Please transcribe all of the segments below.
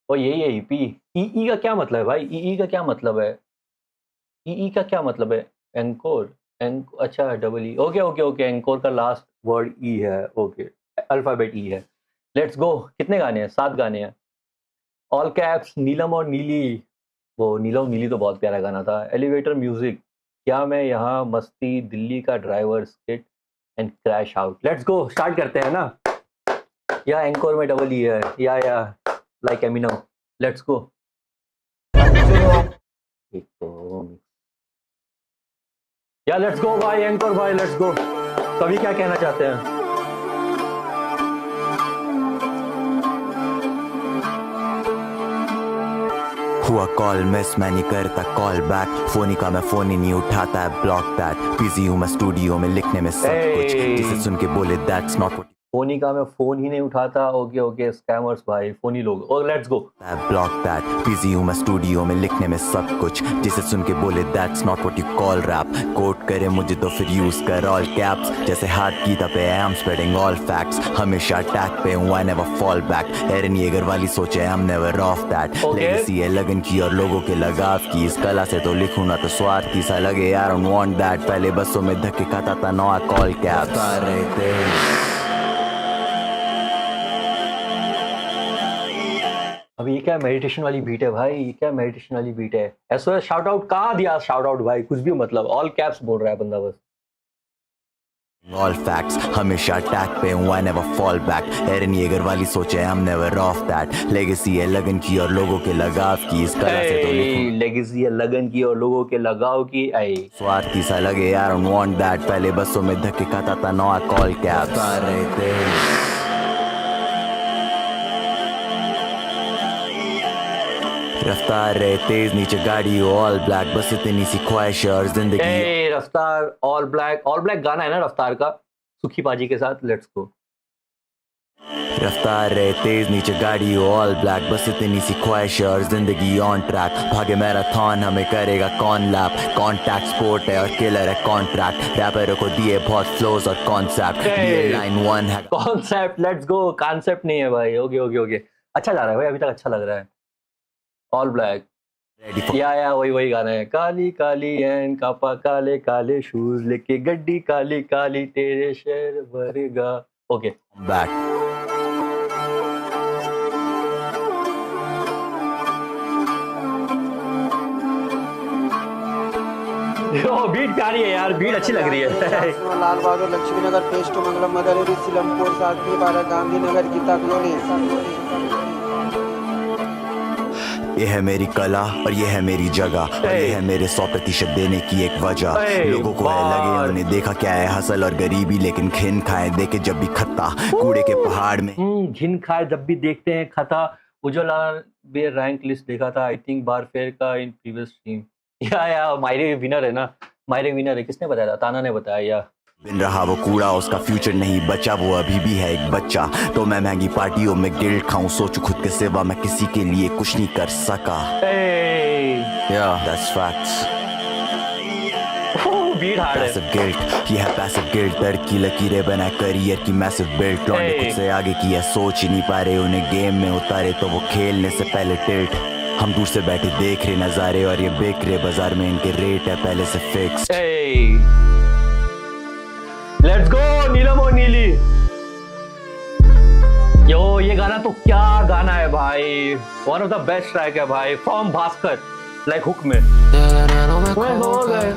और यही है ईपी। ई का क्या मतलब है भाई? ई का क्या मतलब है? ई का क्या मतलब है? एंकोर। अच्छा, double E. Okay okay okay, anchor का लास्ट वर्ड ई है। ओके, अल्फाबेट ई है। Let's go. कितने गाने हैं? 7 गाने हैं। ऑल कैप्स, नीलम और नीली। वो नीलम नीली तो बहुत प्यारा गाना था। एलिवेटर म्यूजिक, क्या मैं यहाँ मस्ती, दिल्ली का driver, skit and crash out. Let's go, start करते हैं ना। या एंकोर में डबल ई है, या लाइक एमिनो। Let's go. एक तो या लेट्स गो भाई, एंकोर भाई, लेट्स गो। कभी क्या कहना चाहते हैं? हुआ कॉल मिस, मैं नहीं करता कॉल बैक। फोनिका मैं फोन ही नहीं उठाता है, ब्लॉक दैट। बिजी हूँ मैं स्टूडियो में लिखने में सब कुछ, जिसे सुन के बोले दैट्स नॉट व्हाट फोनी का मैं फोन ही नहीं उठाता। ओके ओके, स्कैमर्स भाई, फोनी लोग। और let's go. Block that. Busy हूँ मैं स्टूडियो में लिखने में सब कुछ, जिसे सुन के बोले that's not what you call rap. Quote करे मुझे तो फिर यूज कर ऑल कैप्स, जैसे हाथ गीता पे I am spreading all facts. हमेशा अटैक पे हूँ, I never fall back. Eren Yeager वाली सोचे I am never of that. Legacy है लगन की और लोगों के लगाव की, इस कला से तो लिखूं ना तो स्वार्थी सा लगे। I don't want that. पहले बसों में धक्के खाता था, नो आई कॉल कैप्स। रहे थे अब ये क्या मेडिटेशन वाली बीट है भाई? ये क्या मेडिटेशन वाली बीट है? ऐसा शाउट आउट कहाँ दिया? शाउट आउट भाई, कुछ भी मतलब। ऑल कैप्स बोल रहा है बंदा बस। All facts. हमेशा अटैक पे हूँ, I never fall back. Eren Yeager वाली सोचे I am never of that. Legacy है लगन की और लोगों के लगाव की, इस कला से तो लिखूं लेगेसी है लगन की और लोगों के लगाव की। आई स्वार्थी सा लगे, आई डोंट वांट दैट। पहले बसों में धक्के खाता था, नो आई कॉल कैप्स। रहे थे रफ्तार रहे तेज, नीचे गाड़ी हो ऑल ब्लैक। बस इतनी सी ख्वाहिश है और जिंदगी। रफ्तार ऑल ब्लैक। ऑल ब्लैक गाना है ना रफ्तार का, सुखी पाजी के साथ। Let's go. रफ्तार रहे तेज, नीचे गाड़ी हो ऑल ब्लैक। बस इतनी सी ख्वाहिश है और जिंदगी ऑन ट्रैक। भागे मैराथन हमें करेगा कौन लैप। कॉन्टैक्ट स्पोर्ट है और किलर है कॉन्ट्रैक्ट। रैपरों को दिए बहुत फ्लोज और कॉन्सेप्ट, लाइन 1 है कॉन्सेप्ट। Let's go. कॉन्सेप्ट नहीं है भाई। ओके ओके ओके, अच्छा जा रहा है भाई, अभी तक अच्छा लग रहा है। All black. या वही गाना है। काली काली एन कापा, काले काले शूज लेके गड्डी, काली काली तेरे शहर भरेगा। Okay back. बीट प्यारी है यार, बीट अच्छी लग रही है। लाल बहादुर लक्ष्मी नगर पेस्ट मंगलम मदर सिलमपुर सादगी भारत गांधीनगर गीता कॉलोनी। ये है मेरी कला और ये है मेरी जगह, और ये है मेरे 100% देने की एक वजह। लोगों को है लगे उन्हें देखा क्या है हसल और गरीबी, लेकिन घिन खाए देखे जब भी खत्ता कूड़े के पहाड़ में। घिन खाए जब भी देखते हैं खता। उज्ज्वला बे रैंक लिस्ट देखा था आई थिंक बार फेयर का इन प्रीवियस स्ट्रीम। या मायरे विनर है ना, मायरे विनर है। किसने बताया था? ताना ने बताया। या बिन रहा वो कूड़ा, उसका फ्यूचर नहीं बचा, वो अभी भी है एक बच्चा। तो मैं महंगी पार्टियों में गिल्ड खाऊं, सोचू खुद के सिवा मैं किसी के लिए कुछ नहीं कर सका। That's facts. बीट हार्ड है। पैसिव गिल्ट, ये है पैसिव गिल्ट। दर्द की लकीरें बना करियर की मैसिव बिल्ट। लौंडे खुद से आगे की है सोच ही नहीं पा रहे, उन्हें गेम में उतारे तो वो खेलने से पहले टिल्ट। हम दूर से बैठे देख रहे नजारे और ये बेच रहे बाजार में, इनके रेट है पहले से फिक्स्ड। लेट्स गो नीलम और नीली। यो ये गाना तो क्या गाना है भाई, one of the best track है भाई, फ्रॉम भास्कर। लाइक हुक में हो गए,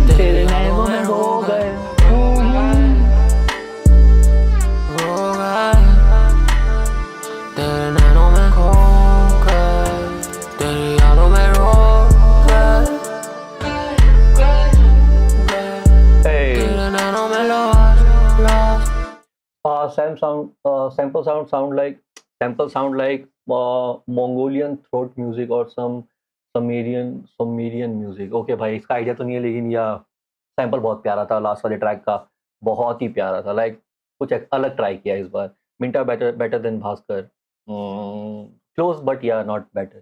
तेरे नैनों में हो गए। Sample sound like Mongolian throat music or some Sumerian music. Okay भाई, इसका आइडिया तो नहीं है, लेकिन यह सैंपल बहुत प्यारा था लास्ट वाले ट्रैक का, बहुत ही प्यारा था। लाइक कुछ अलग ट्राई किया इस बार। मिंटा better than Bhaskar, close but yeah not better.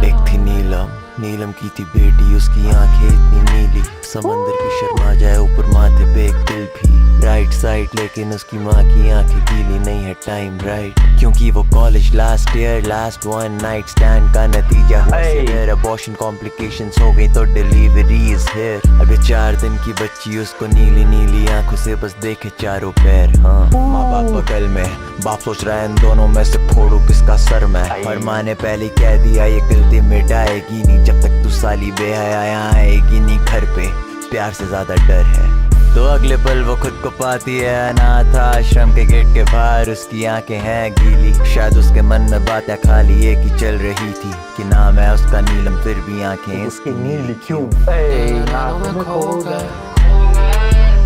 एक थी नीलम नीलम की थी बेटी, उसकी आंखें इतनी नीली, समंदर की शर्मा जाए ऊपर माथे पे एक दिल भी। राइट साइड लेकिन उसकी माँ की आंखें गीली, नहीं है टाइम राइट, क्योंकि वो college last year last one night stand का नतीजा हुआ सिवियर अबॉर्शन कॉम्प्लिकेशंस हो गई तो डिलीवरी इज हियर। अगर 4 दिन की बच्ची उसको नीली नीली आंखों से बस देखे चारों पैर। हाँ माँ बाप बगल में, बाप सोच रहा है इन दोनों में से फोड़ू किसका सर मैं, और माँ ने पहले कह दिया ये गलती मिटाएगी नहीं, जब तक तू साली बेहया यहाँ आएगी नहीं घर पे, प्यार से ज्यादा डर है। तो अगले पल वो खुद को पाती है अनाथ आश्रम के गेट के बाहर, उसकी आंखें हैं गीली, शायद उसके मन में बातें खाली एक ही चल रही थी कि नाम है उसका नीलम, फिर भी आंखें उसकी नीली क्यों। तेरी यादों में खो गए,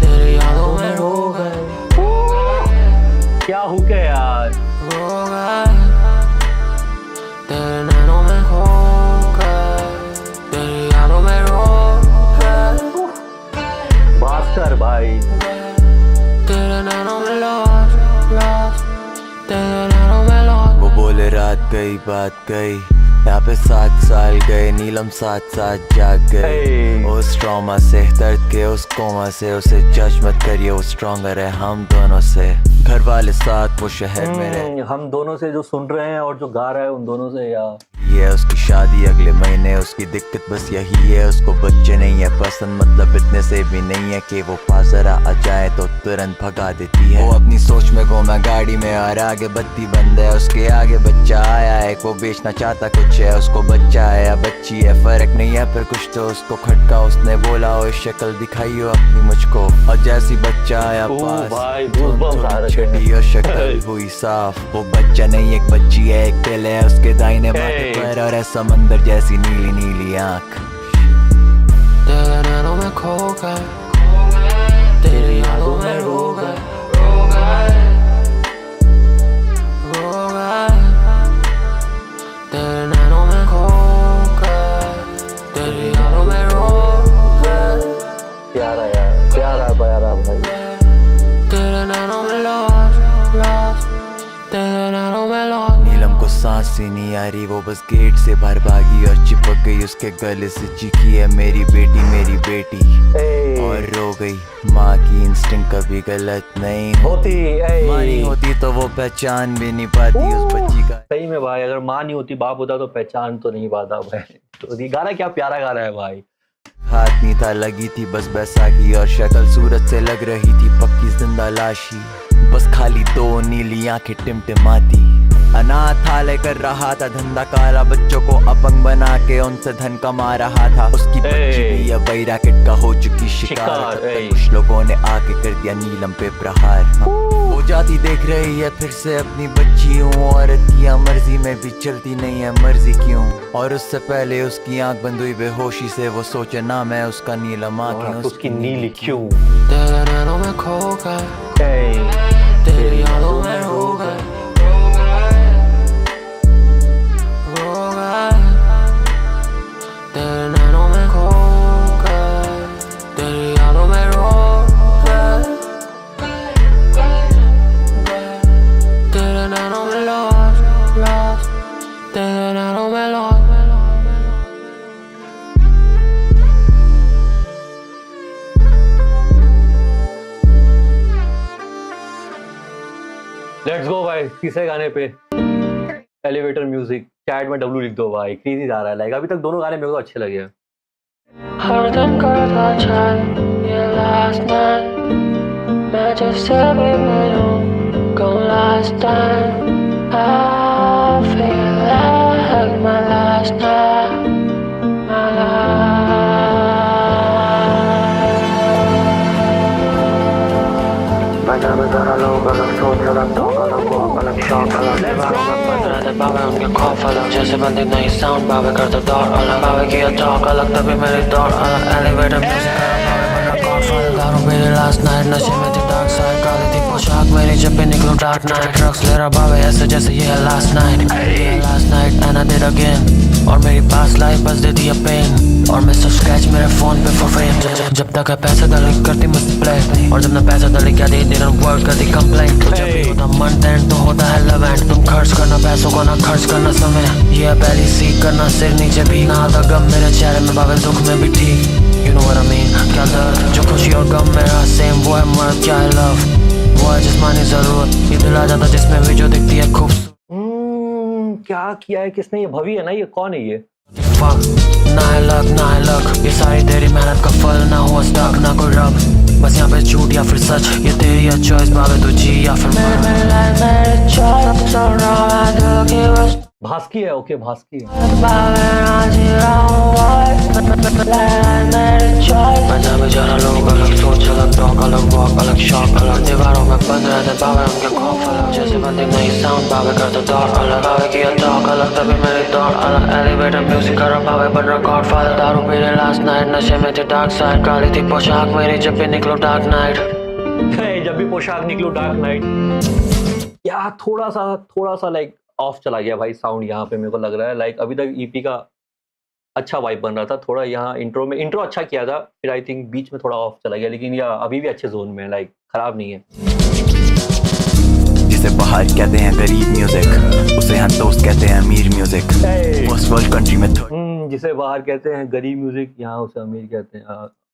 तेरी यादों में रो गए, क्या हुक है यार, रो गए, तेरे नैनों में खो गए, तेरी यादों में रो गए, भास्कर भाई, तेरे नैनों में lost, lost, तेरे नैनों में lost। वो बोले रात गई बात गई, यहाँ पे 7 साल गए, नीलम साथ साथ जाग गए उस ट्रॉमा से, दर्द के उस कोमा से, उसे जज मत करिए वो स्ट्रॉन्गर है हम दोनों से। घर वाले साथ वो शहर में रहे, हम दोनों से जो सुन रहे हैं और जो गा रहा है उन दोनों से यार। ये है उसकी शादी अगले महीने, उसकी दिक्कत बस यही है उसको बच्चे नहीं है पसंद, मतलब इतने से भी नहीं है कि वो पास जरा आ जाए तो तुरंत भगा देती है। वो अपनी सोच में घूमा गाड़ी में और आगे बत्ती बंद है, उसके आगे बच्चा आया है, वो बेचना चाहता कुछ है, उसको बच्चा है या बच्ची है फर्क नहीं है, पर कुछ तो उसको खटका, उसने बोला ओ शक्ल दिखाइयो अपनी मुझको, और जैसी बच्चा आया पास छड़ी और शक्ल हुई साफ, वो बच्चा नहीं एक बच्ची है, एक दिल है उसके दाहिने माथे पर और है समंदर जैसी नीली नीली आंख। तेरे नैनों में खो गए, तेरी यादों में रो गए, रो गए, रो गए, तेरे नैनों में खो गए, तेरी यादों में रो गए, प्यारा यार, प्यारा प्यारा भाई, तेरे नैनों में lost, lost, तेरे नैनों में lost। नीलम को सांस ही नहीं आ रही, वो बस गेट से बाहर भागी और चिपक गई उसके गले से, चीखी है मेरी बेटी और रो गई। माँ की इंस्टिंक्ट कभी गलत नहीं होती, माँ नहीं होती तो वो पहचान भी नहीं पाती उस बच्ची का। सही में भाई, अगर माँ नहीं होती बाप होता तो पहचान तो नहीं पाता भाई। तो ये गाना क्या प्यारा गाना है भाई। हाथ नहीं था लगी थी बस बैसाखी और शक्ल सूरत से लग रही थी पक्की जिंदा लाशी, बस खाली 2 नीली आंखें टिमटिमाती। अनाथ हाले कर रहा था धंधा काला, बच्चों को अपंग बना के उनसे धन कमा रहा था, उसकी बच्ची भी अब वही रैकेट का हो चुकी शिकार। कुछ लोगों ने आके कर दिया नीलम पे प्रहार। वो जाती देख रही है फिर से अपनी बच्ची हूँ, औरत की मर्जी में भी चलती नहीं है मर्जी क्यों, और उससे पहले उसकी आंख बंद हुई बेहोशी से, वो सोचे ना मैं उसका नीलम आंखें उसकी नीली क्यों। तेरे नैनों में खो गए, तेरी यादों में रो गए, रो गए, तेरे नैनों में खो गए, तेरी यादों में रो गए, तेरे नैनों में lost, lost, तेरे नैनों में lost। लेट्स गो भाई, तीसरे गाने पे एलिवेटर म्यूजिक। चैट में W लिख दो भाई, क्रेजी जा रहा है। लाइक अभी तक दोनों गाने मेरे को अच्छे लगे हैं। हर दिन करता चैट ये last night, मैं जैसे भी मिलूं कहूं last time, I feel like my last night, my life। बजा बजा लोग अलग सोच अलग talk अलग walk अलग shock अलग दीवारों में बंद रहते बाबे उनके खौफ अलग, जैसे बंदी नहीं साउंड बाबे करते दौड़ अलग, बाबे किया talk अलग तभी मेरी दौड़ अलग, एलिवेटर म्यूजिक दारू मेरी लास्ट नाइट, नशे में थी डार्क साइड, काली थी पोशाक मेरी जब भी निकलूं डार्क नाइट, ड्रग्स ले रहा बाबे ऐसे जैसे ये है last night, and I did again, और मेरी पास लाइफ बस देती है पेन, और मिस्टर स्क्रैच मेरे फोन पे फॉर फेम, जब तक है पैसा दलिक करती मुझसे प्ले, और जब ना पैसा दलिक क्या दे देना वर्ड करती कंप्लेंट, तो जब भी होता मंथ एंड तो होता है लव एंड, तुम खर्च करना करना पैसों को ना खर्च करना समय, ये है पहली सीख करना सिर नीचे भी ना आता गम मेरे चेहरे में बाबे दुख में भी ठीक, you know what I mean, क्या दर्द जो खुशी और गम मेरा सेम, वो है मर्द क्या है लव, वो है जिस्मानी जरूरत, ये दिल आ जाता जिसमें भी जो दिखती है खूबसूरत। क्या किया है किसने? ये भवी है ना? ये कौन है ये? ना है लक, ये सारी तेरी मेहनत का फल, ना हुआ स्टक ना कोई रब, बस यहाँ पे झूठ या फिर सच, ये तेरी है चॉइस बाबे तू जी या फिर भास्की है, ओके भास्की है। पंजाबी जरा लोग अलग सोच अलग टॉक अलग वॉक अलग शॉक अलग, दीवारों में बंद रहते बाबे उनके खौफ अलग, जैसे बंदे नई साउंड बाबे करते दौड़ अलग, बाबे किया टॉक अलग तभी मेरी दौड़ अलग, एलिवेटर म्यूजिक कर रहा बाबे बन रहा गॉडफादर, दारू पी रहे लास्ट नाइट, नशे में थे डार्क साइड, काली थी पोशाक मेरी जब भी निकलो डार्क नाइट, जब भी पोशाक निकलो डार्क नाइट। या थोड़ा सा लाइक ऑफ चला गया भाई साउंड यहाँ पे, मेरे को लग रहा है लाइक अभी तक ईपी का अच्छा वाइब बन रहा था, थोड़ा यहाँ इंट्रो अच्छा किया था, फिर आई थिंक बीच में थोड़ा ऑफ चला गया, लेकिन यह अभी भी अच्छे जोन में है, लाइक खराब नहीं है। जिसे बाहर कहते हैं गरीब म्यूजिक, उसे यहाँ दोस्त कहते हैं अमीर म्यूजिक, फर्स्ट वर्ल्ड कंट्री में जिसे बाहर कहते हैं गरीब म्यूजिक, यहाँ उसे अमीर कहते हैं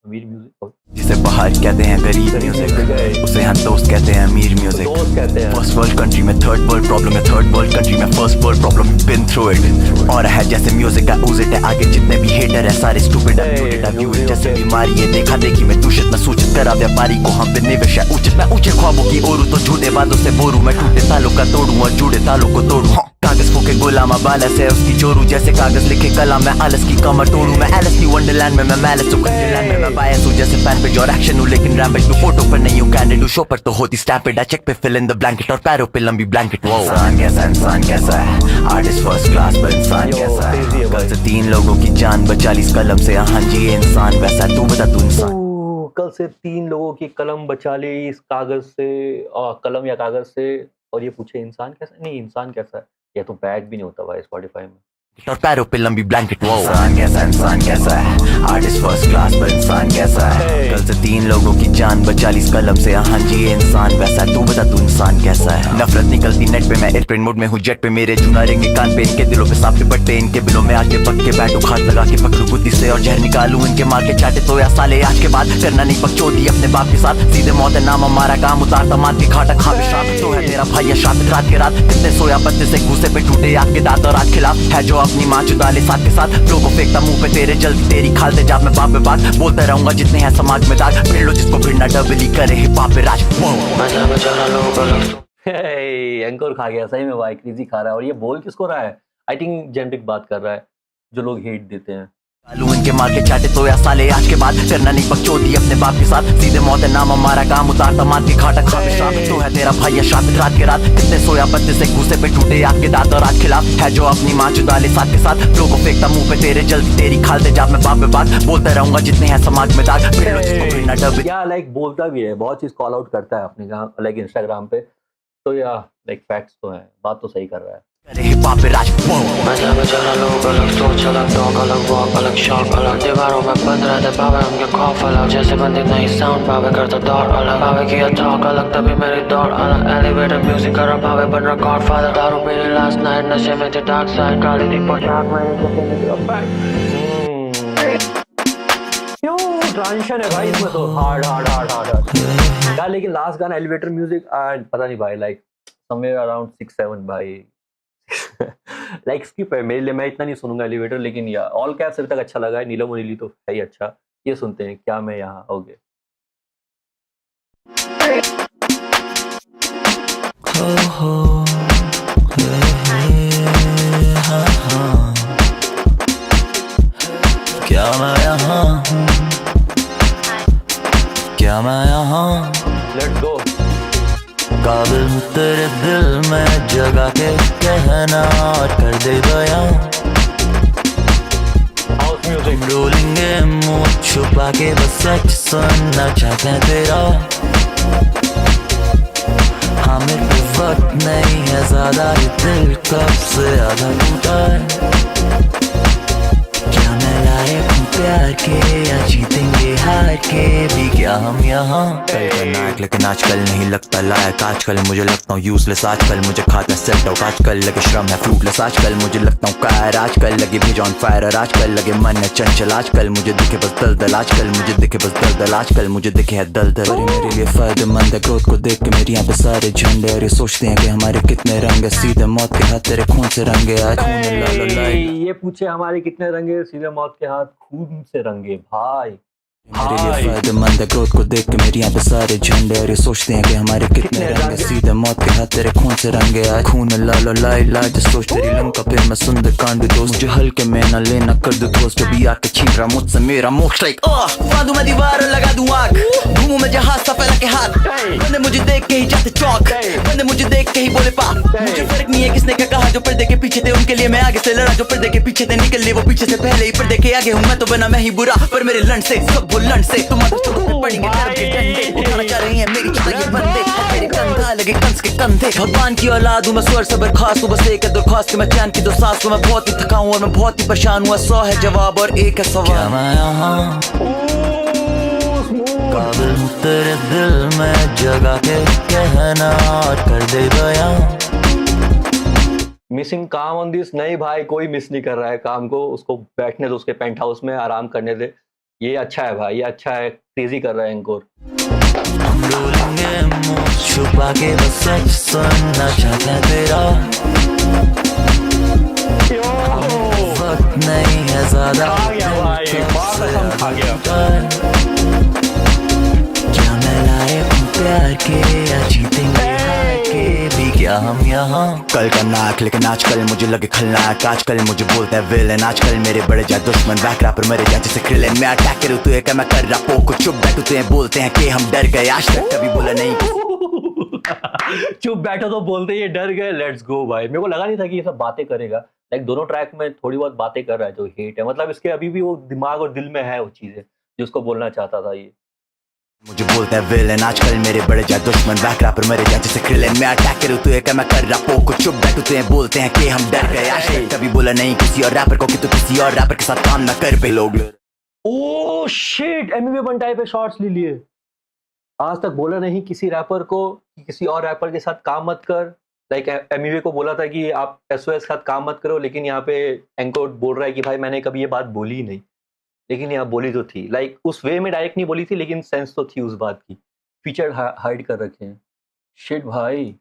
अमीर म्यूजिक। जिसे बाहर कहते हैं गरीब म्यूजिक, उसे यहाँ दोस्त कहते हैं अमीर म्यूजिक, दोस्त कहते हैं। फर्स्ट वर्ल्ड कंट्री में थर्ड वर्ल्ड प्रॉब्लम है, थर्ड वर्ल्ड कंट्री में first world problem, been through it, और है जैसे म्यूजिक का उजिट है, आगे जितने भी हेटर है सारे स्टूपिड है, जैसे बीमारी है देखा देखी में दूषित में सूचित करा व्यापारी को हम पे निवेश है उचित, मैं ऊंचे ख्वाबों की ओरू तो झूठे वादों से बोरू, मैं टूटे तालों का तोड़ू और जुड़े तालों को तोड़ू, कागज फूके गुलामा बालस है उसकी चोरू, जैसे कागज लिखे कलम मैं आलस की कमर तोड़ू, मैं एलिस की वंडरलैंड में मैं मैलस हूँ, कंट्रीलैंड में मैं बायस हूँ, जैसे फैन पे और एक्शन हूँ, लेकिन रैम्पेज हूँ, फोटो पर नहीं हूँ कैंडिड हूँ, शो पर तो होती स्टैम्पेड, चेक पे फिल इन द ब्लैंकेट और पैरों पे लंबी ब्लैंकेट। वो इंसान कैसा है, आर्टिस्ट फर्स्ट क्लास पर इंसान कैसा है, कल से 3 लोगों की जान बचा ली इस कलम से, हाँ जी ये इंसान वैसा है, तू बता तू इंसान। कल से 3 लोगों की कलम बचा ली इस कागज से, कलम या कागज से, और ये पूछे इंसान कैसा है? नहीं, इंसान कैसा है? या तो बैग भी नहीं होता भाई स्पॉटिफाई में, और पैरों पे लंबी ब्लैंकेट। वो इंसान कैसा है, आर्टिस्ट फर्स्ट क्लास पर इंसान कैसा है, कल से 3 लोगों की जान बचा ली इस कलम से, हाँ जी ये इंसान वैसा है, तू बता तू इंसान कैसा है। नफरत निकलती नेट पे, मैं एयरप्लेन मोड में हूँ जेट पे, मेरे चुना रेंगे कान पे, इनके दिलों पे सांप पे बट्टे, इनके बिलों में आके पक के बैठो, खाट लगा के पकड़ू बुद्धि से और जहर निकालू इनके मार के चाटे, तो या साले आज के बाद करना नहीं बकचोदी अपने बाप के साथ, सीधे मौत है नाम हमारा काम, उतारता मार के खाटा खा पे शाप, तो है तेरा भाई शाप रात के रात, कितने सोया पत्ते से घूसे पे टूटे आग के दांत, और आज खिलाफ है जो अपनी माँ चुदा ले साथ के साथ, लोगों फेंकता मुंह पे तेरे जल्दी तेरी खालते जाप में बाप पे बात, बोलता रहूंगा जितने हैं समाज में दाग, भिड़ लो जिसको भिड़ना डबली करे हिप हॉप पे राज। एंकर खा गया सही में भाई, क्रेजी खा रहा है, और ये बोल किसको रहा है? आई थिंक जेनरिक बात कर रहा है, जो लोग हेट देते हैं। इनके मार के चाटे तो या साले आज के बाद करना नहीं बकचोदी अपने बाप के साथ, सीधे मौत है नाम हमारा काम, उतारता मार के खाटा खा पे शाप, तो है तेरा भाई शाप रात के रात, कितने सोया पत्ते से घूसे पे टूटे आग के दांत, और आज खिलाफ है जो अपनी माँ चुदा ले साथ के साथ, लोगों फेंकता मुंह पे तेरे जल्दी तेरी खालते जाप में बाप पे बात, बोलता रहूंगा जितने हैं समाज में दाग, भिड़ लो जिसको भिड़ना डब। या लाइक बोलता भी है, बहुत चीज कॉल आउट करता है अपने लाइक इंस्टाग्राम पे, तो या लाइक फैक्ट्स तो हैं, बात तो सही कर रहा है। हिप हॉप पे राज। लोग अलग सोच अलग टॉक अलग वॉक अलग शॉक अलग, दीवारों में बंद रहते बाबे उनके खौफ अलग, जैसे बंदे नई साउंड बाबे करते दौड़ अलग, बाबे किया टॉक अलग तभी मेरी दौड़ अलग, एलिवेटर म्यूजिक कर रहा बाबे बन रहा गॉडफादर, दारू पी रही लास्ट नाइट, नशे में थे डार्क साइड, काली थी पोशाक ट्रांजिशन है भाई इसमें तो हार्ड यार, लेकिन लास्ट गाना एलिवेटर म्यूजिक पता नहीं भाई, लाइक समवेयर अराउंड 6-7 भाई लाइक स्किप है मेरे लिए, मैं इतना नहीं सुनूंगा एलिवेटर, लेकिन या ऑल कैप्स अभी तक अच्छा लगा है, नीलम और नीली तो है ही अच्छा। ये सुनते हैं क्या मैं यहाँ, ओके। क्या मैं यहाँ, क्या मैं यहाँ, लेट्स गो। काबिल हूँ तेरे दिल में जगा के कहना और कर दे बयां, हाउस म्यूजिक रोलेंगे मुंह छुपा के बस सच सुनना चाहते हैं तेरा, हाँ मेरे पे वक्त नहीं है ज्यादा, ये दिल कब से आधा टूटा है, क्या मैं लायक हूँ प्यार के या जीतेंगे हार के भी क्या हम यहाँ कल का नायक लेकिन आजकल नहीं लगता लायक आजकल मुझे लगता हूँ यूजलेस आजकल मुझे खाता सेट आउट आजकल लगे श्रम है फ्रूटलेस आजकल मुझे लगता हूँ कायर आजकल लगे भेज ऑन फायर और आजकल लगे मन है चंचल आजकल मुझे दिखे बस दलदल आजकल मुझे दिखे बस दलदल आजकल मुझे दिखे है दलदल और ये मेरे लिए फायदेमंद है ग्रोथ को देख के मेरे यहाँ पे सारे झंडे और ये सोचते हैं कि हमारे कितने रंग है सीधे मौत के हाथ तेरे खून से रंगे आज खून ला ला ला ये पूछे हमारे कितने रंगे, सीधे मौत के हाथ खून से रंगे भाई। मेरे लिए फायदेमंद है ग्रोथ को देख के मेरे यहाँ पे सारे झंडे और ये सोचते हैं कि हमारे कितने रंग है सीधे मौत के हाथ तेरे खून से रंगे आज खून ला ला लाई लाई जो सोच तेरी लंका पे मैं सुंदर कांड दोस्त मुझे हल्के में ना लेना कर दो दोस्त जो भी आके छीन रहा मुझसे मेरा मोक्ष लाइक बांधू मैं दीवार और लगा दूं आग घूमू मैं जहाज सा फैला के हाथ बंदे मुझे देख के ही जाते चौक बंदे मुझे देख के ही बोले पा मुझे फर्क नहीं है किसने क्या कहा जो पर्दे के पीछे थे उनके लिए मैं आगे से लड़ा जो पर्दे के पीछे थे निकल लिए वो पीछे से पहले ही पर्दे के आगे हूँ मैं तो बना मैं ही बुरा पर मेरे लन से सब वो लन से तुम पड़ेंगे धर्म के डंडे उठाना चाह रही हैं मेरी चुता ये बंदे मेरे कंधा लगे कंस के कंधे भगवान की औलाद हूँ मैं स्वर सबर खास हूँ बस एक है दरख्वास्त मैं चैन की दो सांस हूँ मैं बहुत ही थका हूँ और मैं बहुत ही परेशान हुआ 100 है जवाब और एक है सवाल मैं यहाँ काबिल हूँ तेरे दिल में जगा के कहना और कर दे बयां मिसिंग काम ऑन दिस। नहीं भाई, कोई मिस नहीं कर रहा है काम को, उसको बैठने दो उसके पेंट हाउस में, आराम करने दे। ये अच्छा है भाई, ये अच्छा है, तेजी कर रहा है एंकोर। हम बोलेंगे मुंह छुपा के बस सच सुनना चाहता है तेरा वक्त नहीं है ज्यादा क्या मैं लायक हूँ प्यार के या जीतेंगे हार के भी क्या हम यहाँ कल का नाक लेकिन आजकल मुझे लगे खलनायक आजकल मुझे बोलते हैं विलेन आजकल मेरे बड़े जाए दुश्मन बैक रैपर मेरे जाए जैसे क्रिलेन मैं अटैक करूँ तू क्या मैं कर रहा पोको चुप बैठू तुझे बोलते हैं कि हम डर गए आज तक कभी बोला नहीं चुप बैठो तो बोलते ये डर गए। लेट्स गो भाई, मेरे को लगा नहीं था कि ये सब बातें करेगा। लाइक दोनों ट्रैक में थोड़ी बहुत बातें कर रहा है जो हेट है, मतलब इसके अभी भी वो दिमाग और दिल में है वो चीजें जो उसको बोलना चाहता था। ये मुझे बोलते हैं विलेन आजकल मेरे बड़े जाए दुश्मन बैक रैपर मेरे जाए जैसे क्रिलेन मैं अटैक करूँ तू क्या मैं कर रहा पोको चुप बैठू तुझे बोलते हैं कि हम डर गए आज तक कभी बोला नहीं किसी और रैपर को कि तू किसी और रैपर के साथ काम ना कर पे लोग ओह शिट, एमवी बंटाई पे शॉट्स ले लिए। आज तक बोला नहीं किसी रैपर को कि किसी और रैपर के साथ काम मत कर। लाइक एमवी को बोला था कि आप एसओएस के साथ काम मत करो, लेकिन यहाँ पे एंकोर बोल रहा है कि भाई मैंने कभी ये बात बोली ही नहीं, लेकिन यहाँ बोली तो थी। लाइक उस वे में डायरेक्ट नहीं बोली थी, लेकिन सेंस तो थी उस बात की। फीचर हाइड कर रखे हैं। शिट भाई,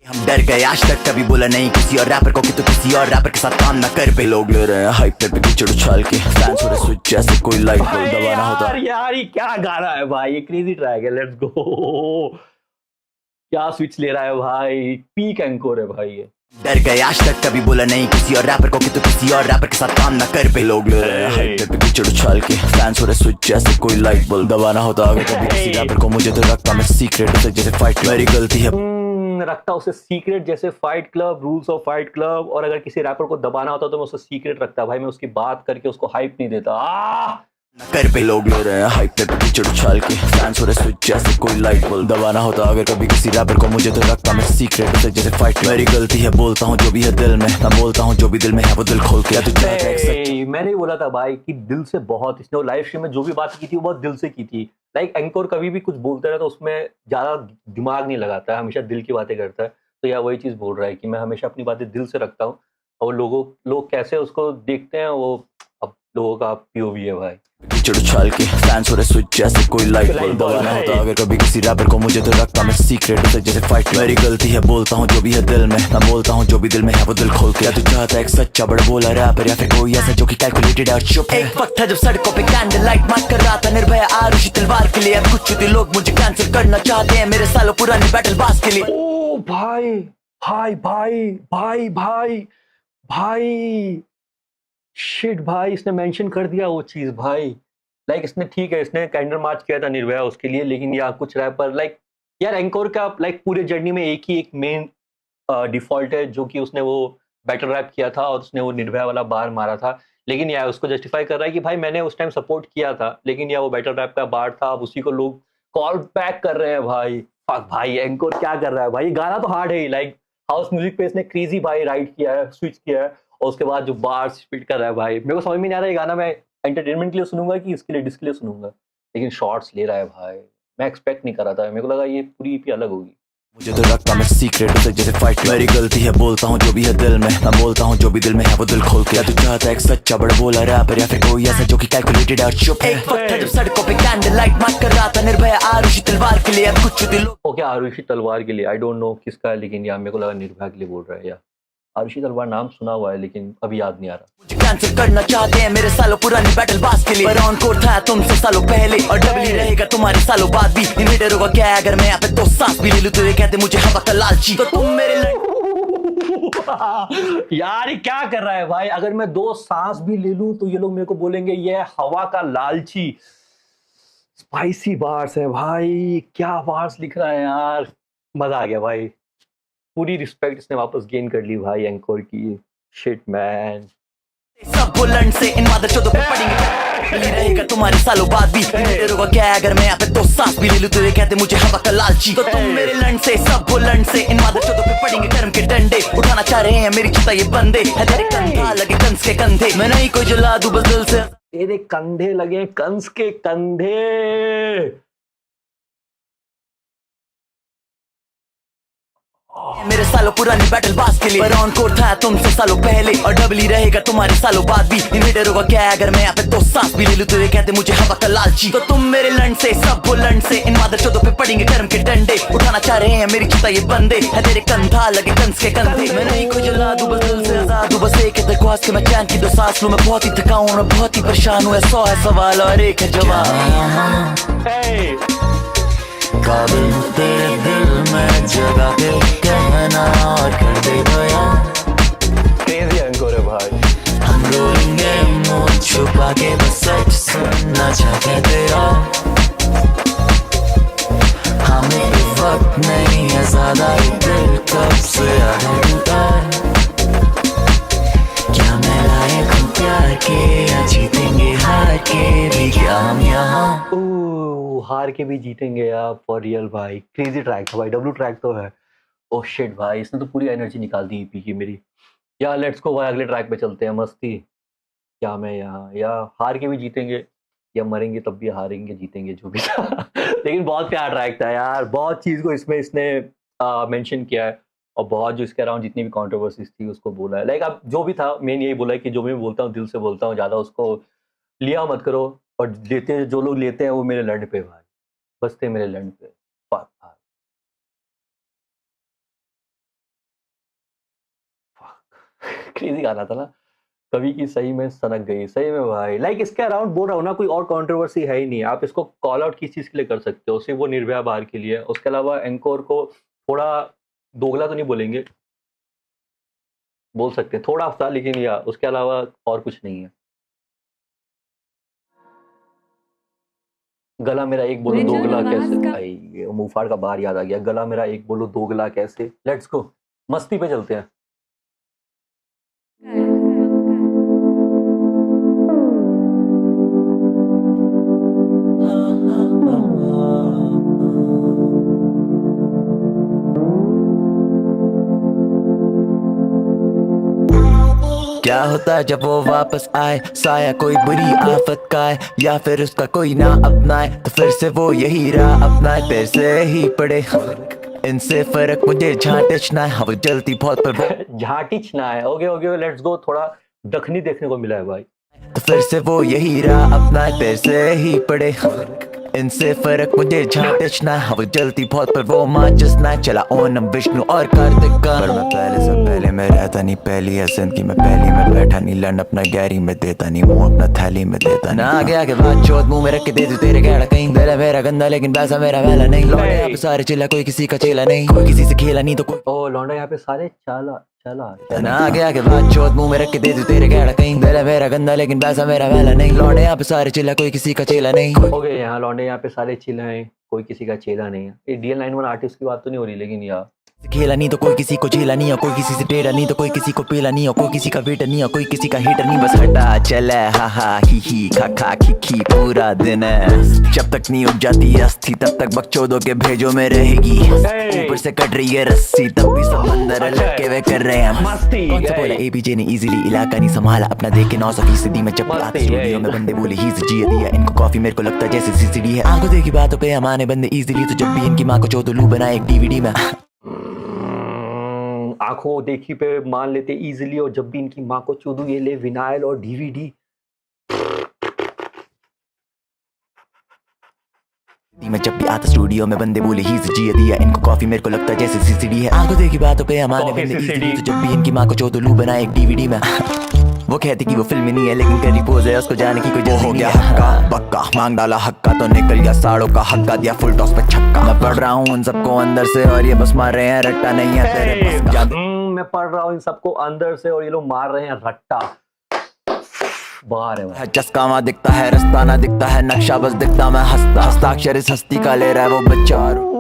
हम डर गए आज तक कभी बोला नहीं किसी और रैपर को कि तू किसी और रैपर के साथ काम ना कर पे लोग ले रहे हैं हाइप पे कीचड़ उछाल के फैंस हो रहे स्विच जैसे कोई लाइट बल्ब दबाना होता यार ये क्या गा रहा है भाई, ये क्रेजी ट्रैक है। लेट्स गो, क्या स्विच ले रहा है भाई, पीक एंकोर है भाई ये। डर गए आज तक कभी बोला नहीं किसी और रैपर को कि तू किसी और रैपर के साथ काम ना कर पे लोग ले रहे हैं हाइप पे कीचड़ उछाल के फैंस हो रहे स्विच जैसे कोई लाइट बल्ब दबाना होता अगर कभी किसी रैपर को मुझे तो रखता मैं सीक्रेट उसे जैसे फाइट मेरी गलती है रखता उसे सीक्रेट जैसे fight club, rules of fight club. और अगर किसी रैपर को दबाना होता तो मैं उसे सीक्रेट रखता भाई, मैं उसकी बात करके उसको हाइप नहीं देता। कर पे लोग ले रहे हैं हाइप पे कीचड़ उछाल के फैंस हो रहे स्विच जैसे कोई लाइट बल्ब दबाना होता अगर कभी किसी रैपर को मुझे तो रखता मैं सीक्रेट उसे जैसे फाइट मेरी गलती है बोलता हूँ जो भी है दिल में मैं बोलता हूँ जो भी दिल में है वो दिल खोल के मैंने ही बोला था भाई कि दिल से बहुत, इसने लाइव स्ट्रीम में जो भी बात की थी वो बहुत दिल से की थी। लाइक एंकोर कभी भी कुछ बोलता है तो उसमें ज्यादा दिमाग नहीं लगाता है, हमेशा दिल की बातें करता है। तो यह वही चीज बोल रहा है कि मैं हमेशा अपनी बातें दिल से रखता हूँ और लोग कैसे उसको देखते हैं वो अब लोगों का पीओवी है भाई। कीचड़ उछाल के फैंस हो रहे स्विच जैसे कोई लाइट बल्ब दबाना होता अगर कभी किसी रैपर को मुझे तो रखता मैं सीक्रेट उसे जैसे फाइट मेरी गलती है बोलता हूँ जो भी है दिल में मैं बोलता हूँ जो भी दिल में है वो दिल खोल के तू चाहता है एक सच्चा बड़ा बोला रैपर या फिर कोई ऐसा जो कि कैलकुलेटेड और चुप है एक वक्त था जब सड़कों पे कैंडल लाइट मार कर रहा था निर्भय आरुषि तलवार के लिए अब कुछ लोग मुझे कैंसिल करना चाहते हैं मेरे सालों पुरानी बैटल बास के लिए। ओ भाई भाई भाई भाई भाई भाई शिट भाई, इसने मेंशन कर दिया वो चीज भाई। लाइक इसने ठीक है, इसने कैंडल मार्च किया था निर्भया उसके लिए, लेकिन यहाँ कुछ रैपर लाइक यार एंकोर का लाइक पूरे जर्नी में एक मेन डिफॉल्ट है जो कि उसने वो बैटल रैप किया था और उसने वो निर्भया वाला बार मारा था। लेकिन यार उसको जस्टिफाई कर रहा है कि भाई मैंने उस टाइम सपोर्ट किया था, लेकिन यार वो बैटल रैप का बार था, अब उसी को लोग कॉल बैक कर रहे हैं भाई। फक भाई, एंकोर क्या कर रहा है भाई, गाना तो हार्ड है ही। लाइक हाउस म्यूजिक पे इसने क्रेजी भाई राइट किया है, स्विच किया है, और उसके बाद जो बार स्पीड कर रहा है भाई, मेरे को समझ में नहीं आ रहा है ये गाना मैं एंटरटेनमेंट के लिए सुनूंगा कि इसके लिए डिस्क के लिए सुनूंगा। लेकिन शॉट्स ले रहा है भाई। मैं एक्सपेक्ट नहीं कर रहा था, मेरे को लगा ये पूरी ईपी अलग होगी। मुझे तो लगता मैं सीक्रेट उसे जैसे फाइट मेरी गलती है, बोलता हूँ जो भी है दिल में, मैं बोलता हूँ जो भी दिल में है वो दिल खोल के। तू चाहता है एक सच्चा बड़ा बोला रैपर या फिर कोई ऐसा जो कि कैलकुलेटेड और चुप है। एक वक्त था जब सड़कों पे कैंडल लाइट मार्च कर रहा था निर्भय आरुषि तलवार के लिए, अब कुछ दिलों ओके आरुषि तलवार के लिए, आई डोंट नो किसका है, लेकिन यार मेरे को लगा निर्भया के लिए बोल रहा है। यार आरुषि तलवार नाम सुना हुआ है लेकिन अभी याद नहीं आ रहा। मुझे कैंसिल करना चाहते हैं मेरे सालों पुरानी बैटल बास के लिए, पर ऑन कोर्ट था तुमसे सालों पहले और डबल ही रहेगा तुम्हारे सालों बाद भी। इन्वेडर होगा क्या अगर मैं यहाँ पे 2 सांस भी ले लूं, तो ये कहते मुझे हवा का लालची, तो तुम मेरे यार ये क्या कर रहा है भाई? अगर मैं 2 सांस भी ले लूं तो ये लोग मेरे को बोलेंगे ये हवा का लालची। स्पाइसी बार्स है भाई, क्या बार्स लिख रहा है यार, मजा आ गया भाई। पूरी रिस्पेक्ट इसने वापस गेन कर ली भाई एंकोर की। शिट मैन, सब बुलंद से इन मादरचोदों पे पड़ेंगे, ये रहेगा तुम्हारे सालों बाद भी। इन्वेडर होगा क्या अगर मैं यहाँ पे 2 सांस भी ले लूं, तो ये कहते मुझे हवा का लालची, तो तुम मेरे लंड से सब बुलंद से इन मादरचोदों पे पड़ेंगे कर्म के डंडे। उठाना चाह रहे हैं मेरी चिता ये बंदे, है तेरे कंधा लगे कंस के कंधे, मैं नहीं कोई जला दूं बस दिल से। तेरे कंधे लगे कंस के कंधे। मेरे सालों पुरानी बैटल बास के लिए, पर ऑन कोर्ट था तुमसे सालों पहले और डबल ही रहेगा तुम्हारे सालों बाद भी। इन्वेडर होगा क्या अगर मैं यहाँ पे 2 सांस भी ले लूं, तो ये कहते मुझे हवा का लालची, तो तुम मेरे लंड से सब बुलंद से इन मादरचोदों पे पड़ेंगे कर्म के डंडे। उठाना चाह रहे हैं मेरी चिता ये बंदे, है तेरे कंधा लगे कंस के कंधे, मैं नहीं कोई जला दूं बस दिल से आजाद हूं, बस एक है दरख्वास्त कि मैं चैन की 2 सांस लूं। मैं बहुत ही थका हूं, मैं बहुत ही परेशान हूं, 100 है सवाल और 1 है जवाब। काबिल तेरे दिल में जगह के कहना और कर दे बयां, क्रेजी एंकोर है भाई। हम रोएंगे मुंह छुपा के बस सच सुनना चाहते तेरा, हमें भी वक्त नहीं है ज्यादा, दिल कब से आधा टूटा, क्या मैं लायक हूँ प्यार के या जीतेंगे हार के भी क्या हम यहाँ। हार के भी जीतेंगे आप फॉर रियल भाई। क्रेजी ट्रैक था भाई, डब्लू ट्रैक तो है। ओह शिट भाई, इसने तो पूरी एनर्जी निकाल दी ईपी की मेरी। या लेट्स गो भाई, अगले ट्रैक पे चलते हैं। मस्ती क्या मैं यहाँ, या हार के भी जीतेंगे या मरेंगे तब भी हारेंगे जीतेंगे जो भी था। लेकिन बहुत प्यारा ट्रैक था यार, बहुत चीज़ को इसमें इसने मेंशन किया है और बहुत जो इसके अराउंड जितनी भी कंट्रोवर्सीज थी उसको बोला है। लाइक अब जो भी था मेन यही बोला है कि जो मैं बोलता हूँ दिल से बोलता हूँ, ज़्यादा उसको लिया मत करो, और लेते जो लोग लेते हैं वो मेरे लंड पे भाई, बसते मेरे लंड पे। फक भाई, फक। क्रेजी गाना था ना, कवि की सही में सनक गई, सही में भाई। लाइक इसके अराउंड बोल रहा हूँ ना, कोई और कंट्रोवर्सी है ही नहीं। आप इसको कॉल आउट किस चीज़ के लिए कर सकते हो, सिर्फ वो निर्भया बार के लिए। उसके अलावा एंकोर को थोड़ा दोगला तो नहीं बोलेंगे, बोल सकते हैं थोड़ा अफसा, लेकिन या उसके अलावा और कुछ नहीं है। गला मेरा एक बोलो दोगला कैसे, भाई मुफाड़ का बार याद आ गया। गला मेरा एक बोलो दोगला कैसे। लेट्स गो, मस्ती पे चलते हैं। क्या होता है जब वो वापस आए, साया कोई बुरी आफत का है या फिर उसका कोई ना अपनाए, तो फिर से वो यही राह अपनाए, फिर से ही पड़े इनसे फर्क मुझे झाटिचना है, हवा जलती बहुत पर झाटिचना है। ओके ओके लेट्स गो, थोड़ा दखनी देखने को मिला है भाई। तो फिर से वो यही राह अपनाए, फिर से ही पड़े इनसे फर्क मुझे झाटिचना है, हवा जलती बहुत पर वो माचिसना है, चला ओनम विष्णु और कार्तिक का। पर मैं पहले से पहले में रहता नहीं, पहली है जिंदगी में पहली में बैठा नहीं, लन अपना गैरी में देता नहीं, मुंह अपना थैली में देता ना, आगे आगे बात चौथ मुंह में रख के दे दूं तेरे गैड़ा कहीं, दिल है मेरा गंदा लेकिन पैसा मेरा वैला नहीं, लौटे यहाँ पे सारे चिल्ला कोई किसी का चेला नहीं, कोई किसी से खेला नहीं तो कोई ओ लौंडा यहाँ पे सारे चाला चला ना, आगे आगे बात चौथ मुंह में रख के दे दूं तेरे गैड़ा कहीं, दिल है मेरा गंदा लेकिन पैसा मेरा वैला नहीं, लौटे यहाँ पे सारे चिल्ला कोई किसी का चेला नहीं। ओके यहाँ लौंडे यहाँ पे सारे चिल्ला हैं, कोई किसी का चेला नहीं है। ये DL91 आर्टिस्ट की बात तो नहीं हो रही, लेकिन यार खेला नहीं तो कोई किसी को झेला नहीं, और कोई किसी से टेढ़ा नहीं तो कोई किसी को पेला नहीं, और कोई किसी का वेटर नहीं और कोई किसी का हेटर नहीं, बस हटा चला हा हा ही खा खा खी पूरा दिन है। जब तक नहीं उग जाती अस्थि तब तक बकचोदों के भेजों में रहेगी, ऊपर से कट रही है रस्सी तब भी समंदर लटके हुए कर रहे हैं मस्ती। कौन सा बोला एपीजे ने इजीली इलाका नहीं संभाला अपना, देख के 900% में जब आते स्टूडियो में बंदे बोले ही जिया दिया इनको कॉफी, मेरे को लगता जैसे सीसीडी है। आंखों देखी बातों पे हमारे बंदे इजीली, तो जब भी इनकी माँ को चौदह लू बनाए एक डीवीडी में। आंखों देखी पे मान लेते इजीली, और जब भी इनकी माँ को चूदू ये ले विनाइल और डीवीडी। मैं जब भी आता स्टूडियो में बंदे बोले ही जिया दिया इनको कॉफी, मेरे को लगता जैसे सीसीडी है। आंखों देखी बातों पे हमारे बंदे इजीली, तो जब भी इनकी माँ को चौदह लू बनाए एक डीवीडी में। वो कहती कि वो फिल्म नहीं है लेकिन करी पोज है, उसको जाने की कोई जल्दी हो गया हक्का बक्का, मांग डाला हक्का तो निकल गया साड़ों का हक्का, दिया फुल टॉस पे छक्का। मैं पढ़ रहा हूँ उन सबको अंदर से और ये बस मार रहे हैं रट्टा, नहीं है तेरे बस का। मैं पढ़ रहा हूँ इन सबको अंदर से और ये लोग मार रहे हैं रट्टा। बाहर है चस्का वहाँ दिखता है रास्ता ना दिखता है नक्शा, बस दिखता मैं हंसता, हस्ताक्षर इस हस्ती का ले रहा है वो बच्चा।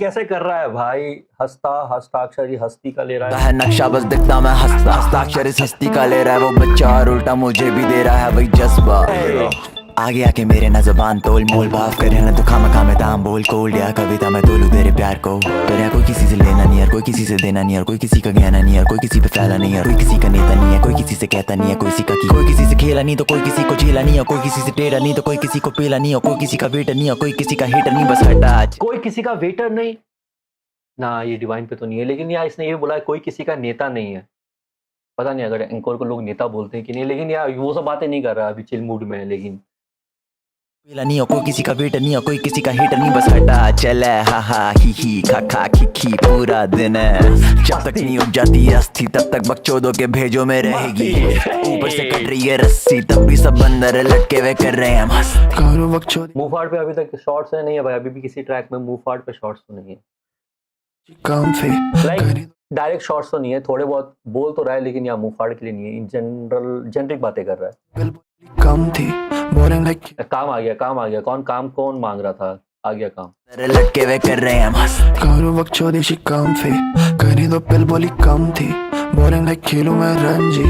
कैसे कर रहा है भाई, हस्ताक्षर ही हस्ती का ले रहा है नक्शा, बस दिखता मैं हंसता, हस्ताक्षर इस हस्ती का ले रहा है वो बच्चा, और उल्टा मुझे भी दे रहा है वही जज्बा। आगे आके मेरे ना जुबान तोल मोल भाव करे ना दुखा मखा में दाम बोल कोल या कविता मैं तोलू तेरे प्यार को। तेरा कोई किसी से लेना नहीं यार, कोई किसी से देना नहीं यार, कोई किसी का कहना नहीं यार, कोई किसी पे फैला नहीं यार, कोई किसी का नेता नहीं है, कोई किसी से कहता नहीं है, कोई किसी का की कोई किसी से खेला नहीं तो कोई किसी को झेला नहीं, और कोई किसी से टेढ़ा नहीं तो कोई किसी को पेला नहीं, और कोई किसी का वेटर नहीं और कोई किसी का हेटर नहीं, बस हटा कोई किसी का वेटर नहीं ना, ये डिवाइन पे तो नहीं है, लेकिन यार इसने ये बोला है कोई किसी का नेता नहीं है। पता नहीं अगर एंकर को लोग नेता बोलते हैं कि नहीं, लेकिन यार वो सब बातें नहीं कर रहा अभी, चिल मूड में है। लेकिन पेला नहीं और कोई किसी का वेटर नहीं और कोई किसी का हेटर नहीं, बस हटा चला हा ही खा खा खी पूरा दिन है। जब तक नहीं उग जाती अस्थि तब तक बकचोदों के भेजों में रहेगी, ऊपर से कट रही है रस्सी तब भी सब बंदर लटके हुए कर रहे हैं मस्त। मुंह फाड़ पे अभी तक शॉर्ट्स नहीं है भाई, अभी भी किसी ट्रैक में मुंह फाड़ पे शॉर्ट्स तो नहीं है, लाइक डायरेक्ट शॉर्ट्स तो नहीं है, थोड़े बहुत बोल तो रहा है लेकिन यहाँ मुंह फाड़ के लिए नहीं है, इन जनरल जेनरिक बातें कर रहा है। कम थी बोरिंग लाइक काम आ गया कौन मांग रहा था, आ गया काम। लटके हुए कर रहे हैं मस्त। करो वक्त चौदेशी काम थे करी तो पिल बोली कम थी बोरिंग लाइक खेलूं मैं Ranji.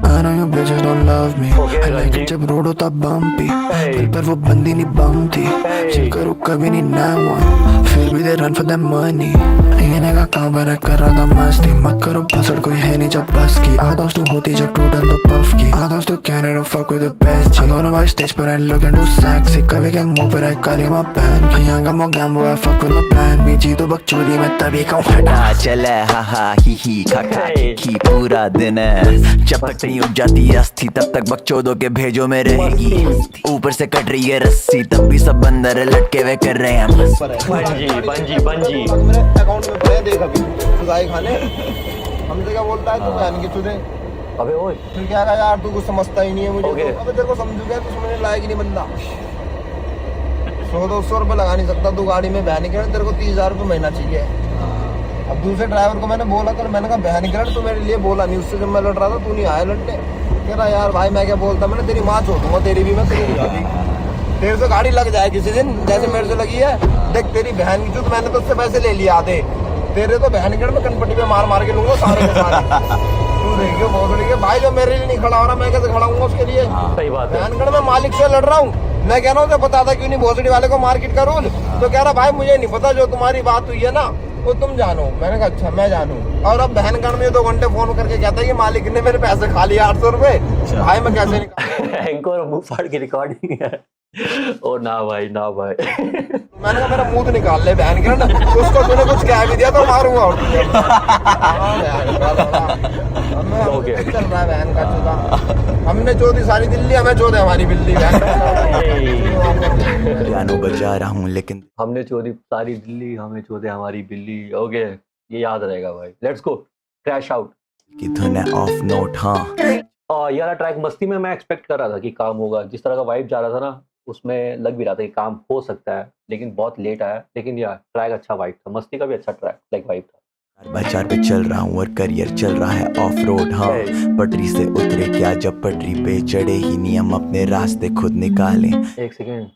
I know you bitches don't love me I like it जब रोड होता बम्पी दिल पर वो बंदी नहीं बम थी चिल करो कभी नहीं ना वन फिर भी they run for that money कहने का काम पर कर रहा था मस्ती मत करो पसड़ कोई है नहीं जब बस की आ दोस्तों होती जब टोटल तो पफ की आ दोस्तों Canada fuck with the best I दोनों भाई स्टेज पर I looking too sexy कभी क्या मुंह पर I काली माँ पहन की यहाँ का मो गैम्बो I fuck with my plan भी जी तो बकचोदी में तभी कहूँ हटा चला हा ही खा खा खी पूरा दिन है। जब तक नहीं उग जाती अस्थि तब तक बकचोदों के भेजों में रहेगी, ऊपर से कट रही है रस्सी तब भी सब बंदर लटके हुए कर रहे हैं बंजी मेरे अकाउंट में पड़े देख अभी खुदाई खाने हमसे क्या बोलता है तू जान के चुदे। अबे ओए फिर क्या कहा यार तू कुछ समझता ही नहीं है मुझे Okay. तो अबे तेरे को समझूंगा तू समझने लायक ही नहीं बंदा। 100-200 रुपये लगा नहीं सकता तू गाड़ी में बहन निकल तेरे को 30,000 रुपये महीना चाहिए। अब दूसरे ड्राइवर को मैंने बोला कर मैंने कहा बहन निकल तो मेरे लिए बोला नहीं उससे जब मैं लड़ रहा था तू नहीं आया लड़ने कह रहा यार भाई मैं क्या बोलता मैंने तेरी माँ छोड़ दूंगा तेरी भी मैं तेरी भी तेरे से गाड़ी लग जाए किसी दिन जैसे मेरे से लगी है देख तेरी बहन की तो मैंने तो उससे पैसे ले लिया आधे तेरे तो बहन निकल मैं कनपट्टी पे मार के लूंगा सारे के सारे तू देखियो बहुत देखिए भाई जो मेरे लिए नहीं खड़ा हो रहा मैं कैसे खड़ा हूँ उसके लिए। सही बात है, बहनगढ़ में मालिक से लड़ रहा हूँ मैं कह रहा हूँ पता था क्यों नहीं भोसड़ी वाले को मार्केट का रूल तो कह रहा भाई मुझे नहीं पता जो तुम्हारी बात हुई है ना वो तुम जानो। मैंने कहा अच्छा मैं जानू और अब बहनगढ़ में 2 घंटे फोन करके कहता है कि मालिक ने मेरे पैसे खा लिए 800 रुपए भाई मैं कैसे निकाल एंकर मुंह फाड़ की रिकॉर्डिंग है ओ ना भाई मैंने कहा मेरा मुंह तो निकाल ले बहनगढ़ उसको तूने कुछ कह भी दिया तो मारूंगा और Okay. चल रहा है बहन का चौथा हमने चौथी सारी दिल्ली हमें चौथे हमारी बिल्ली पियानो बजा रहा हूँ लेकिन हमने चोरी सारी दिल्ली हमें चोदे हमारी बिल्ली। ओके ये याद रहेगा भाई, लेट्स गो क्रैश आउट की धुन है ऑफ नोट। हाँ यार ट्रैक मस्ती में मैं एक्सपेक्ट कर रहा था कि काम होगा, जिस तरह का वाइब जा रहा था ना उसमें लग भी रहा था कि काम हो सकता है, लेकिन बहुत लेट आया। लेकिन यार ट्रैक अच्छा वाइब था, मस्ती का भी अच्छा ट्रैक लाइक वाइब था। 4x4 पे चल रहा हूँ और करियर चल रहा है ऑफ रोड। हाँ पटरी से उतरे क्या जब पटरी पे चढ़े ही नियम अपने रास्ते खुद निकाले। एक सेकेंड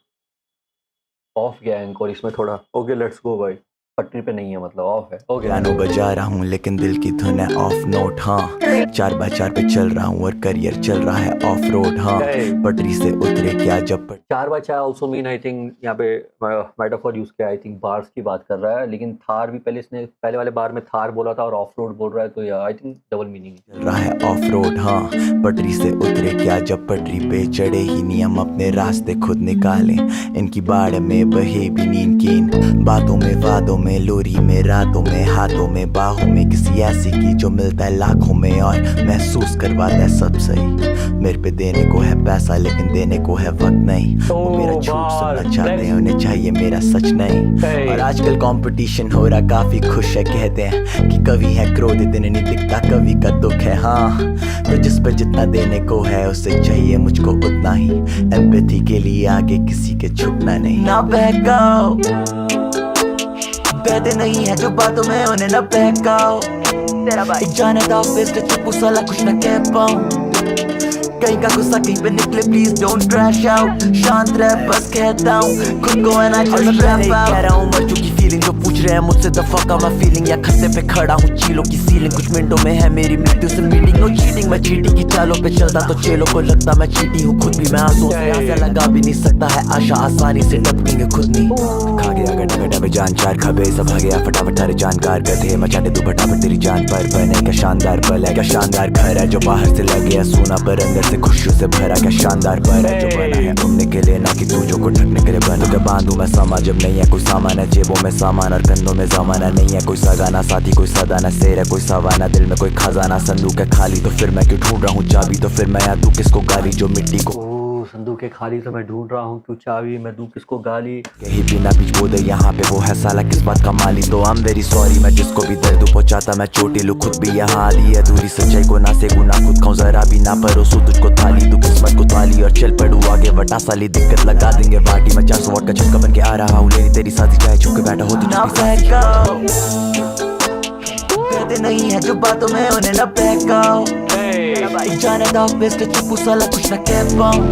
ऑफ गया एंकर इसमें थोड़ा। ओके लेट्स गो भाई, पटरी पे नहीं है, मतलब ऑफ है। ओके पियानो बजा रहा हूँ लेकिन दिल की धुन है ऑफ नोट। हाँ 4x4 पे चल रहा हूँ और करियर चल रहा है ऑफ रोड। हाँ पटरी से उतरे क्या जब 4x4 also mean I think यहाँ पे मेटाफोर यूज किया, आई थिंक बार्स की बात कर रहा है, लेकिन थार भी पहले इसने पहले वाले बार में थार बोला था और ऑफ रोड बोल रहा है, तो या आई थिंक डबल मीनिंग चल रहा है ऑफ रोड। हाँ पटरी से उतरे क्या जब पटरी पे चढ़े ही नियम अपने रास्ते खुद निकाले। इनकी बाढ़ में बहे भी नींद कीन, बातों में वादों में लोरी में रातों में हाथों में बाहों में किसी ऐसी की जो मिलता है लाखों में और महसूस करवाता है सब सही। मेरे पे देने को है पैसा लेकिन देने को है वक्त नहीं। वो मेरा झूठ सुनना चाहते हैं, उन्हें चाहिए मेरा सच नहीं। और आजकल कंपटीशन हो रहा काफी खुश है, कहते हैं कि कवि है क्रोधित इन्हें नहीं दिखता कवि का दुख है। हाँ तो जिस पर जितना देने को है उससे चाहिए मुझको उतना ही। एम्पैथी के लिए आगे किसी के झुकना नहीं। ना बहकाओ बहते नहीं है जो बातों में उन्हें ना बहकाओ। तेरा भाई जाने दो फेस पे चुप साला कुछ ना कह पाऊं। कहीं का गुस्सा कहीं पे निकले प्लीज डोंट क्रैश आउट। शांत रह बस कहता हूँ खुद को and I just wrap out. कह रहा हूँ मर चुकी फीलिंग जो पूछ रहे हैं मुझसे the fuck out my feeling. या खस्ते पे खड़ा हूँ चीलों की सीलिंग, कुछ मिनटों में है मेरी मृत्यु से मीटिंग। नो चीटिंग मैं चीटी की चालों पे चलता तो चेलों को लगता मैं चीटी हूँ। खुद भी मैं आंसू से लगा भी नहीं सकता है आशा आसानी से टपकेंगे खुद नहीं। खा गया गड्ढा गड्ढा में जान चार खबे सब आ गया फटाफट सारे जानकार गधे मचाने तू फटाफट तेरी जान पर बने। क्या शानदार पल है क्या शानदार घर है जो बाहर से लग गया सोना पर अंदर से खुशियों से भरा। क्या शानदार पर है जो बना है घूमने के लिए ना कि तुझो को ढकने के लिए बना। जब बांधू मैं समा जब नहीं है कोई सामान है जेबों में सामान और कंधों में जमाना नहीं है कोई सगाना साथी कोई सदाना शेर है कोई सवाना दिल में कोई खजाना। संदूक है खाली तो फिर मैं क्यों ढूंढ रहा हूँ चाबी तो फिर मैं दूं किसको गाली जो मिट्टी को। संदूक है खाली तो मैं ढूंढ रहा हूँ क्यों चाबी मैं दूं किसको गाली। यही बिना बीच बोदे यहाँ पे वो है साला किस बात का माली। तो आई एम वेरी सॉरी मैं जिसको भी दर्द पहुंचाता मैं चोटी लू खुद भी यहाँ आदि अधूरी सच्चाई को ना सेकू ना खुद खाऊं जरा भी ना परोसू तुझको थाली। तू किस्मत को थाली और चल पड़ू आगे वटा साली दिक्कत लगा देंगे बाटी। मैं 400 वाट का झटका बन के आ रहा हूँ लेनी तेरी साथी चाहे छुप के बैठा हो कहते नहीं है जो बातों में उन्हें न बहकाओ। जाने दो बेस्ट चुप साला कुछ ना कह पाऊं।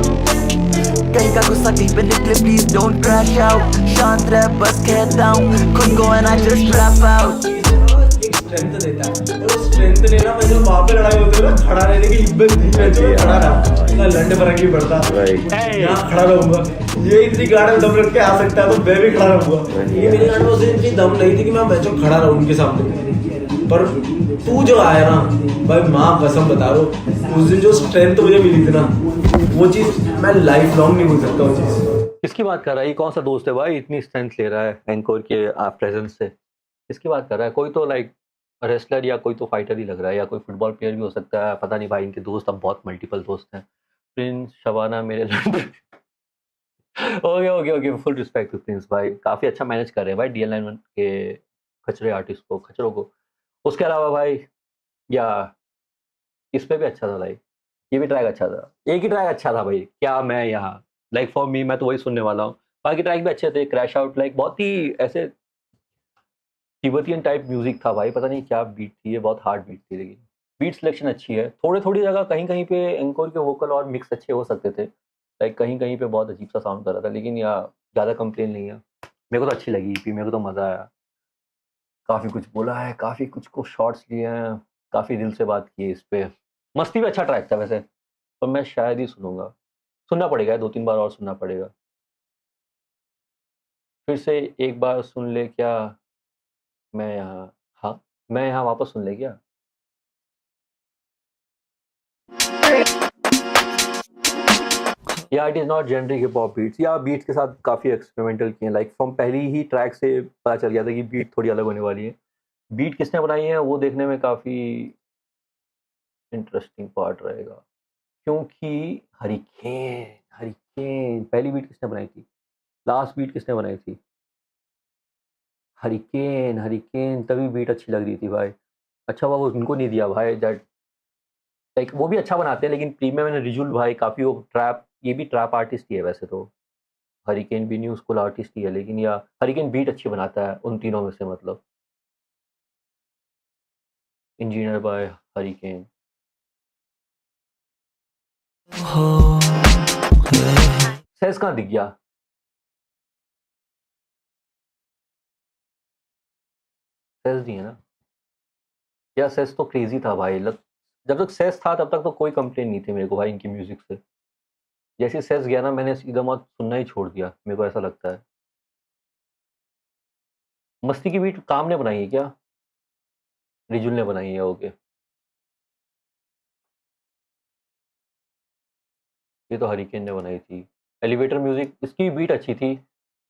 कहीं का गुस्सा कहीं पे निकले प्लीज डोंट क्रैश आउट। शांत रह बस कहता हूँ खुद को and I just wrap out. Strength देता है वो स्ट्रेंथ लेना मैं जो वहाँ पे लड़ाई होती है ना खड़ा रहने की हिम्मत नहीं है जो खड़ा रहा ना लड़ने फर्क नहीं पड़ता। यहाँ खड़ा रहूंगा ये इतनी गाड़ में दम रख के आ सकता है तो मैं भी खड़ा रहूंगा। ये मेरी गाड़ में उसे इतनी दम नहीं थी कि मैं बच्चों खड़ा रहूं उनके सामने। पर तू जो आया ना भाई माँ कसम बता रहा हूँ उस दिन जो स्ट्रेंथ मुझे मिली थी ना वो चीज मैं लाइफ लॉन्ग नहीं भूल सकता वो चीज। किसकी बात कर रहा है? ये कौन सा दोस्त है भाई इतनी स्ट्रेंथ ले रहा है एंकोर के प्रेजेंस से? किसकी बात कर रहा है? कोई तो लाइक रेसलर या कोई तो फाइटर ही लग रहा है या कोई फुटबॉल प्लेयर भी हो सकता है, पता नहीं भाई। इनके दोस्त अब बहुत मल्टीपल दोस्त हैं। प्रिंस शबाना मेरे okay okay okay full respect to Prince भाई, काफ़ी अच्छा मैनेज कर रहे हैं भाई DL9 के खचरे आर्टिस्ट को खचरों को। उसके अलावा भाई या इस पे भी अच्छा था लाइक ये भी ट्रैक अच्छा था। एक ही ट्रैक अच्छा था भाई क्या मैं यहाँ लाइक फॉर मी मैं तो वही सुनने वाला हूँ। बाकी ट्रैक भी अच्छे थे। क्रैश आउट लाइक बहुत ही ऐसे तिब्बतियन टाइप म्यूजिक था भाई, पता नहीं क्या बीट थी, ये बहुत हार्ड बीट थी लेकिन बीट सिलेक्शन अच्छी है। थोड़ी थोड़ी जगह कहीं कहीं पे एंकोर के वोकल और मिक्स अच्छे हो सकते थे, लाइक कहीं कहीं पे बहुत अजीब सा साउंड कर रहा था, लेकिन या ज़्यादा कंप्लेन नहीं है। मेरे को तो अच्छी लगी EP, मेरे को तो मज़ा आया। काफ़ी कुछ बोला है, काफ़ी कुछ को शॉर्ट्स लिए हैं, काफ़ी दिल से बात की है इस पे। मस्ती भी अच्छा ट्रैक था वैसे, पर मैं शायद ही सुनूंगा, सुनना पड़ेगा 2-3 बार और सुनना पड़ेगा। फिर से एक बार सुन ले क्या मैं यहाँ, हाँ मैं यहाँ वापस सुन ले क्या। या it is not generic hip hop beats, या बीट्स के साथ काफ़ी एक्सपेरिमेंटल किए हैं। लाइक फ्रॉम पहली ही ट्रैक से पता चल गया था कि बीट थोड़ी अलग होने वाली है। बीट किसने बनाई है वो देखने में काफ़ी इंटरेस्टिंग पार्ट रहेगा, क्योंकि हरिकेन पहली बीट किसने बनाई थी, लास्ट बीट किसने बनाई थी, हरिकेन तभी बीट अच्छी लग रही थी भाई। अच्छा हुआ वो उनको नहीं दिया भाई, दैट लाइक वो भी अच्छा बनाते हैं, लेकिन प्रीमियम मैंने रिजुल भाई काफ़ी वो ट्रैप, ये भी ट्रैप आर्टिस्ट ही है वैसे तो। हरिकेन भी न्यू स्कूल आर्टिस्ट ही है, लेकिन या हरिकेन बीट अच्छी बनाता है उन तीनों में से, मतलब इंजीनियर बाय हरिकेन। सेस कहाँ दिख गया? सेस नहीं है ना या सेस तो क्रेजी था भाई जब तक सेस था तब तक तो कोई कंप्लेन नहीं थी मेरे को भाई इनकी म्यूजिक से। जैसे सेस गया ना मैंने सीधा मत सुनना ही छोड़ दिया, मेरे को ऐसा लगता है। मस्ती की बीट काम ने बनाई है क्या? रिजुल ने बनाई है, ओके। ये तो हरिकेन ने बनाई थी। एलिवेटर म्यूजिक, इसकी बीट अच्छी थी,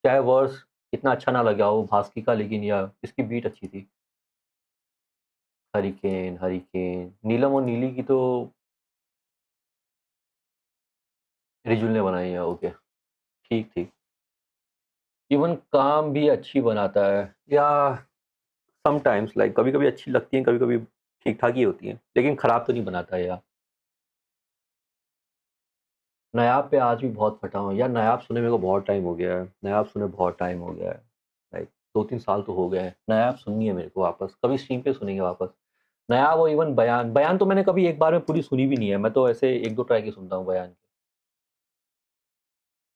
चाहे वर्स इतना अच्छा ना लगा हो भास्की का, लेकिन या इसकी बीट अच्छी थी। हरिकेन हरिकेन नीलम और नीली की तो रिजुल ने बनाई है, ओके ठीक ठीक। इवन काम भी अच्छी बनाता है या समटाइम्स लाइक कभी कभी अच्छी लगती है, कभी कभी ठीक ठाक ही होती है, लेकिन खराब तो नहीं बनाता है यार। नायाब पे आज भी बहुत फटा हूँ यार, नायाब सुने मेरे को बहुत टाइम हो गया है, नायाब सुने बहुत टाइम हो गया है, लाइक 2-3 साल तो हो गए हैं। नायाब सुननी है मेरे को वापस, कभी स्ट्रीम पे सुनेंगे वापस नायाब। और इवन बयान, बयान तो मैंने कभी एक बार में पूरी सुनी भी नहीं है, मैं तो ऐसे 1-2 ट्रैक ही सुनता हूँ बयान के।